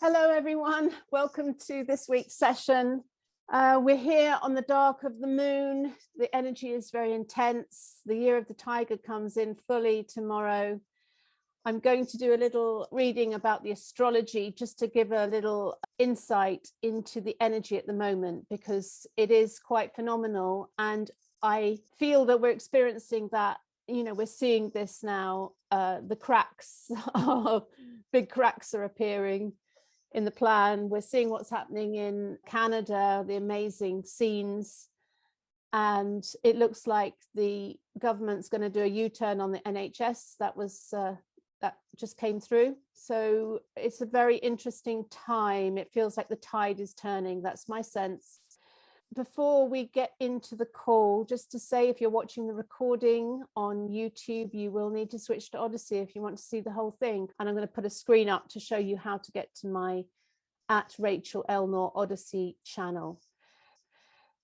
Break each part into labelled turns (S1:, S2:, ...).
S1: Hello, everyone. Welcome to this week's session. We're here on the dark of the moon. The energy is very intense. The year of the tiger comes in fully tomorrow. I'm going to do a little reading about the astrology just to give a little insight into the energy at the moment, because it is quite phenomenal. And I feel that we're experiencing that, we're seeing this now. The cracks, big cracks are appearing in the plan. We're seeing what's happening in Canada, the amazing scenes. And it looks like the government's going to do a U-turn on the NHS. That just came through. So it's a very interesting time. It feels like the tide is turning. That's my sense. Before we get into the call, just to say, if you're watching the recording on YouTube, you will need to switch to Odyssey if you want to see the whole thing. And I'm going to put a screen up to show you how to get to my @Rachel Odyssey channel.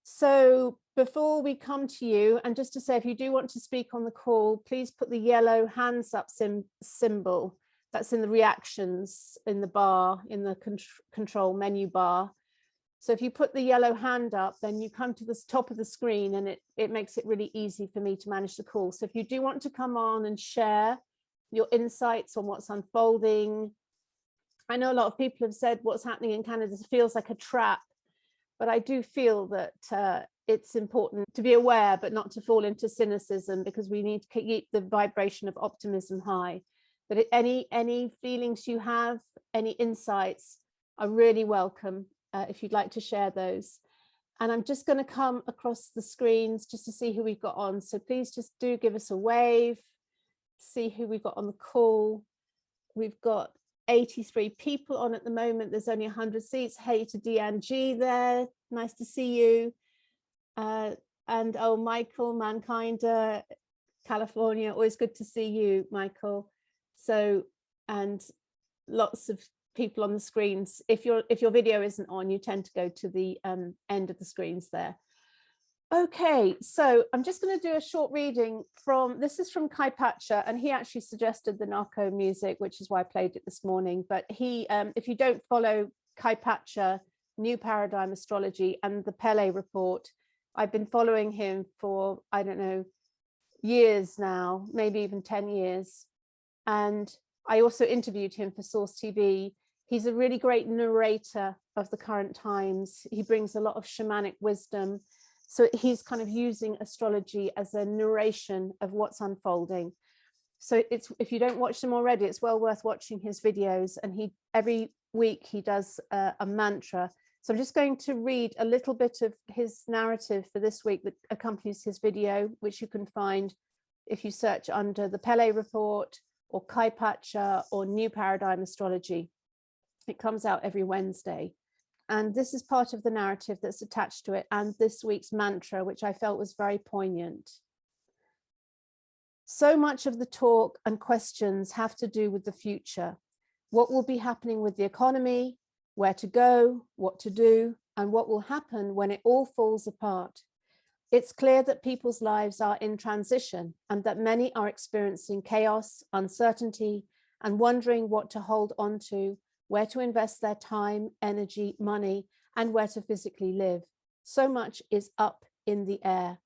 S1: So before we come to you, and just to say, if you do want to speak on the call, please put the yellow hands up symbol that's in the reactions in the bar, in the control menu bar. So if you put the yellow hand up, then you come to the top of the screen, and it makes it really easy for me to manage the call. So if you do want to come on and share your insights on what's unfolding, I know a lot of people have said what's happening in Canada feels like a trap, but I do feel that it's important to be aware, but not to fall into cynicism, because we need to keep the vibration of optimism high. But any feelings you have, any insights are really welcome. If you'd like to share those. And I'm just going to come across the screens just to see who we've got on. So please just do give us a wave, see who we've got on the call. We've got 83 people on at the moment. There's only 100 seats. Hey to Deanne G there. Nice to see you. And oh, Michael Mankind, California. Always good to see you, Michael. So, and lots of people on the screens. If your video isn't on, you tend to go to the end of the screens there. Okay, so I'm just going to do a short reading this is from Kaypacha, and he actually suggested the narco music, which is why I played it this morning. But he, if you don't follow Kaypacha, New Paradigm Astrology and the Pele Report, I've been following him for, I don't know, years now, maybe even 10 years. And I also interviewed him for Source TV. He's a really great narrator of the current times. He brings a lot of shamanic wisdom. So he's kind of using astrology as a narration of what's unfolding. So if you don't watch them already, it's well worth watching his videos. And every week he does a mantra. So I'm just going to read a little bit of his narrative for this week that accompanies his video, which you can find if you search under the Pele Report or Kaypacha or New Paradigm Astrology. It comes out every Wednesday. And this is part of the narrative that's attached to it, and this week's mantra, which I felt was very poignant. So much of the talk and questions have to do with the future. What will be happening with the economy, where to go, what to do, and what will happen when it all falls apart. It's clear that people's lives are in transition, and that many are experiencing chaos, uncertainty, and wondering what to hold on to, where to invest their time, energy, money, and where to physically live. So much is up in the air.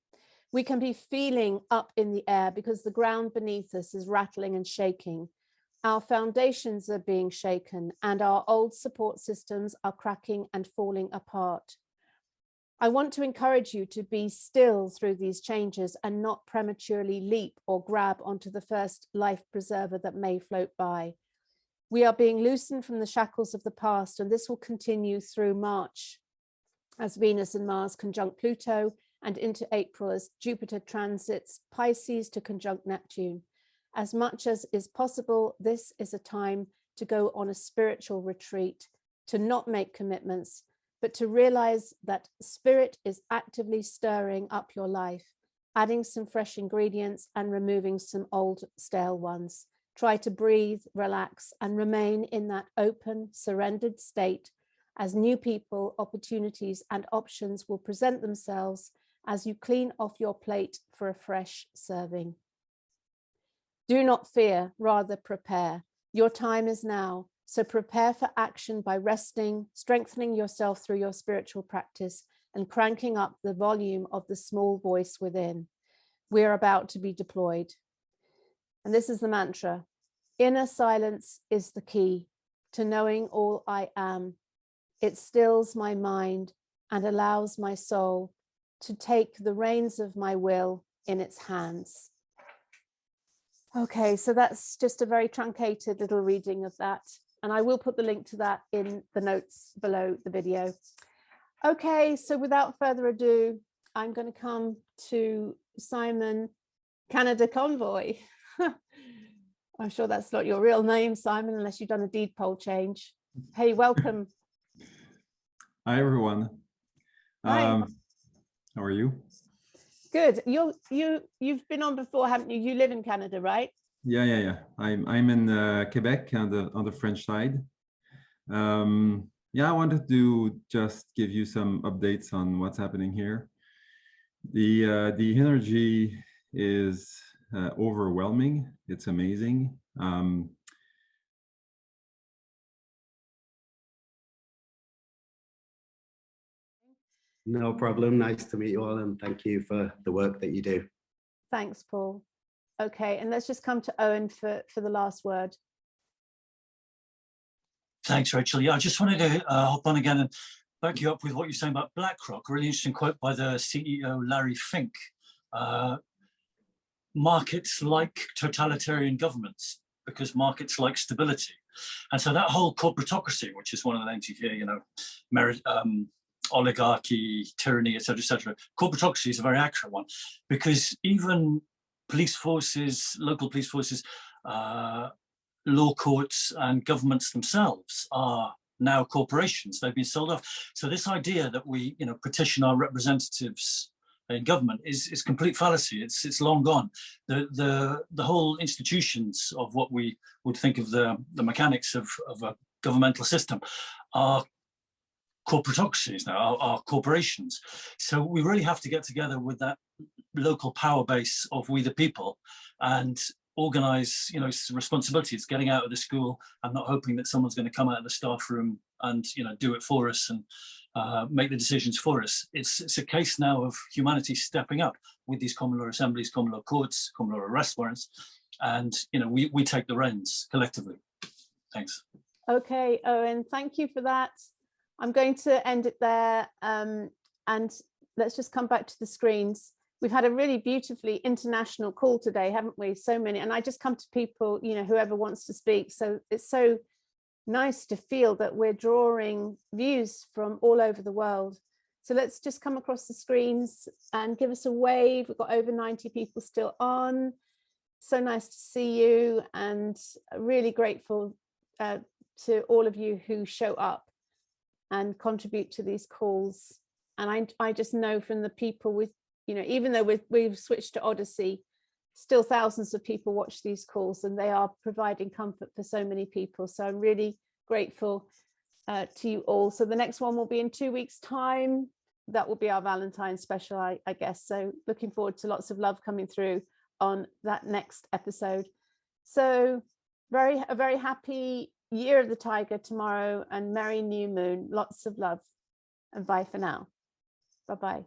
S1: We can be feeling up in the air because the ground beneath us is rattling and shaking. Our foundations are being shaken, and our old support systems are cracking and falling apart. I want to encourage you to be still through these changes and not prematurely leap or grab onto the first life preserver that may float by. We are being loosened from the shackles of the past, and this will continue through March as Venus and Mars conjunct Pluto, and into April as Jupiter transits Pisces to conjunct Neptune. As much as is possible, this is a time to go on a spiritual retreat, to not make commitments, but to realize that spirit is actively stirring up your life, adding some fresh ingredients and removing some old stale ones. Try to breathe, relax, and remain in that open, surrendered state as new people, opportunities, and options will present themselves as you clean off your plate for a fresh serving. Do not fear, rather prepare. Your time is now. So prepare for action by resting, strengthening yourself through your spiritual practice, and cranking up the volume of the small voice within. We are about to be deployed. And this is the mantra. Inner silence is the key to knowing all I am. It stills my mind and allows my soul to take the reins of my will in its hands. Okay, so that's just a very truncated little reading of that. And I will put the link to that in the notes below the video. Okay, so without further ado, I'm going to come to Simon, Canada Convoy. I'm sure that's not your real name, Simon, unless you've done a deed poll change. Hey, welcome.
S2: Hi, everyone.
S1: Hi.
S2: How are you?
S1: Good. You've been on before, haven't you? You live in Canada, right?
S2: Yeah. I'm in Quebec on the French side. Yeah, I wanted to just give you some updates on what's happening here. The energy is overwhelming. It's amazing.
S3: No problem. Nice to meet you all, and thank you for the work that you do.
S1: Thanks, Paul. Okay, and let's just come to Owen for the last word.
S4: Thanks, Rachel. Yeah, I just wanted to hop on again and back you up with what you're saying about Blackrock. A really interesting quote by the CEO, Larry Fink. Markets like totalitarian governments because markets like stability. And so that whole corporatocracy, which is one of the names you hear, you know, oligarchy, tyranny, etc., etc. Corporatocracy is a very accurate one because even police forces, local police forces, law courts and governments themselves are now corporations. They've been sold off. So this idea that we, you know, petition our representatives in government is complete fallacy. It's long gone. The whole institutions of what we would think of the mechanics of a governmental system are corporatocracies now, are corporations. So we really have to get together with that local power base of we the people and organize, you know, responsibility. It's getting out of the school and not hoping that someone's going to come out of the staff room and, you know, do it for us and make the decisions for us. It's a case now of humanity stepping up with these common law assemblies, common law courts, common law arrest warrants, and, you know, we take the reins collectively. Thanks.
S1: Okay, Owen, thank you for that. I'm going to end it there, and let's just come back to the screens. We've had a really beautifully international call today, haven't we? So many, and I just come to people, you know, whoever wants to speak. So it's so nice to feel that we're drawing views from all over the world. So let's just come across the screens and give us a wave. We've got over 90 people still on. So nice to see you, and really grateful to all of you who show up and contribute to these calls. And I just know from the people with, you know, even though we've switched to Odyssey, still thousands of people watch these calls and they are providing comfort for so many people. So I'm really grateful to you all. So the next one will be in 2 weeks' time. That will be our Valentine's special, I guess. So looking forward to lots of love coming through on that next episode. So a very happy Year of the Tiger tomorrow, and merry new moon. Lots of love, and bye for now. Bye-bye.